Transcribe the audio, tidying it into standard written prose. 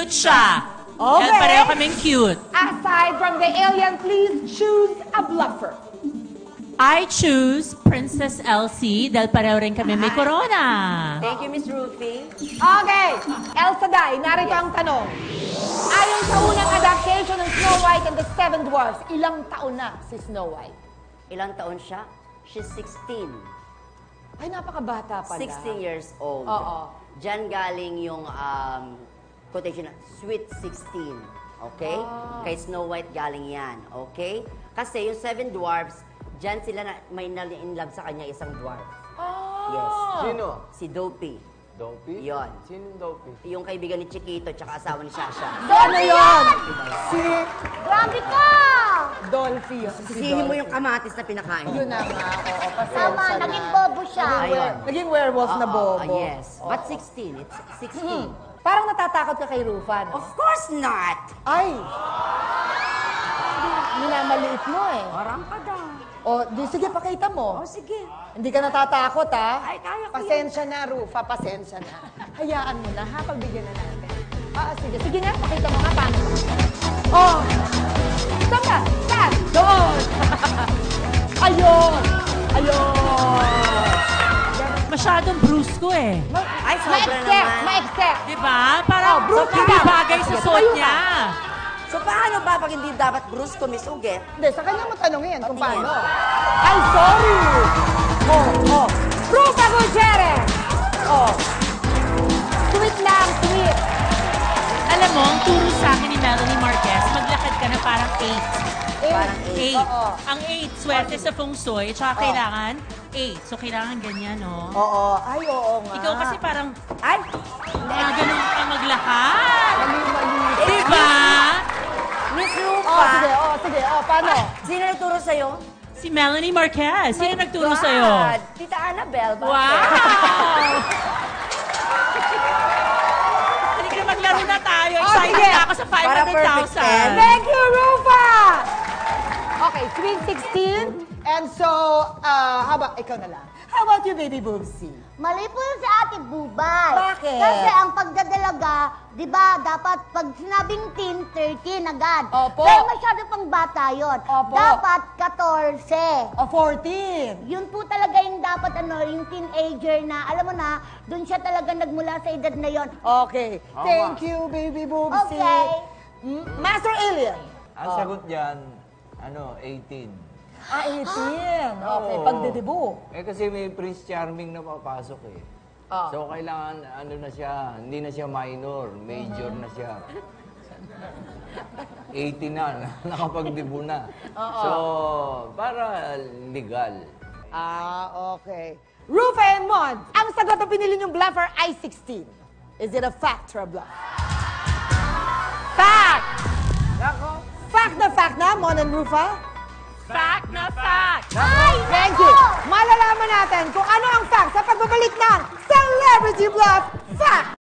Cute siya. Okay. Dahil pareho kaming cute. Aside from the alien, please choose a bluffer. I choose Princess Elsie dahil pareho rin kami may corona. Thank you, Miss Rufy. Okay, Elsa Day, narito ang tanong. Ayon sa unang adaptation ng Snow White and the Seven Dwarfs, ilang taon na si Snow White? Ilang taon siya? She's 16. Ay, napakabata pala. 16 years old. Oo. Diyan galing yung quotation na, Sweet 16. Okay? Kay Snow White galing yan. Okay? Kasi yung Seven Dwarfs, diyan sila may na-in-love sa kanya isang dwarf. Yes. Sino? Si Dopey. Dopey? Yon. Sino yung Dopey? Yung kaibigan ni Chiquito tsaka asawa ni Shasha. Ano yun? Si Grabe ka! Dolphy. Sisihin mo yung kamatis na pinakain. Yun na nga, oo, pasensya Tama, na. naging bobo siya. Ayun. Naging werewolf na bobo. Yes. But 16. It's 16. Parang natatakot ka kay Rufa, no? Of course not! Ay! Minamaliit mo eh. Parang ka daw. O, sige, pakita mo. O, sige. Hindi ka natatakot, ha? Ay, kaya ko Pasensya na, Rufa, pasensya na. Hayaan mo na, ha? Pagbigyan na natin. Sige. Sige nga, pakita mo nga paano. Oh! Saan ka? Saan? Doon! Ayun! Ayun! Masyadong brusco eh. Ay, sobra naman. Ma-accept! Diba? Parang brusco hindi ka. bagay sa Sige, suot tumayo niya. So, paano ba pag hindi dapat brusco, Miss Uget? Hindi, sa kanya mo tanongin kung Patingin. paano. Ay, sorry! Oh. Rufa Gutierrez! Oh. Sweet lang, sweet. Alam mo, ang turo sa akin ni Melanie Marquez, maglakad ka na parang 8. Parang 8. Oo. Ang 8, swerte sa feng shui, tsaka kailangan 8. So, kailangan ganyan, no? Oo. Ay, oo nga. Ikaw kasi parang, Ay! ganun ka maglakad. Mali. Diba? Miss Oh, Rufa! sige. Paano? Sino nagturo sa'yo? Si Melanie Marquez. Sino My nagturo God! sa'yo? Tita Annabelle. bakit? Wow! Halika na maglaro na tayo. Excited sige. na ako sa Para perfect 10. 500,000. Thank you, Rufa! Okay, sweet 16. And so, how about, ikaw na lang. How about you, baby boobsy? Mali po yun si Ate Bubay. Bakit? Kasi ang pagdadalaga, di ba, dapat pag sinabing teen, 13 agad. Opo. Pero masyado pang bata yun. Opo. Dapat 14. O, 14. Yun po talaga yung dapat, yung teenager na, alam mo na, dun siya talaga nagmula sa edad na yon. Okay. Thank you, baby boobsy. Okay. Master Alien. Ang sagot dyan, 18. 18. Okay, Oo. pagdedebu. Kasi may Prince Charming na papasok eh. So, kailangan, na siya, hindi na siya minor, major na siya. 18 na, nakapagdibo na. So, para legal. Okay. Rufa and Mon, ang sagot na pinili niyong bluffer ay 16. Is it a fact or a bluff? Fact! Fact na, Mon and Rufa? Fact na fact! Ay, Thank you. Malalaman natin kung ano ang fact sa pagbabalik ng Celebrity Bluff Fact!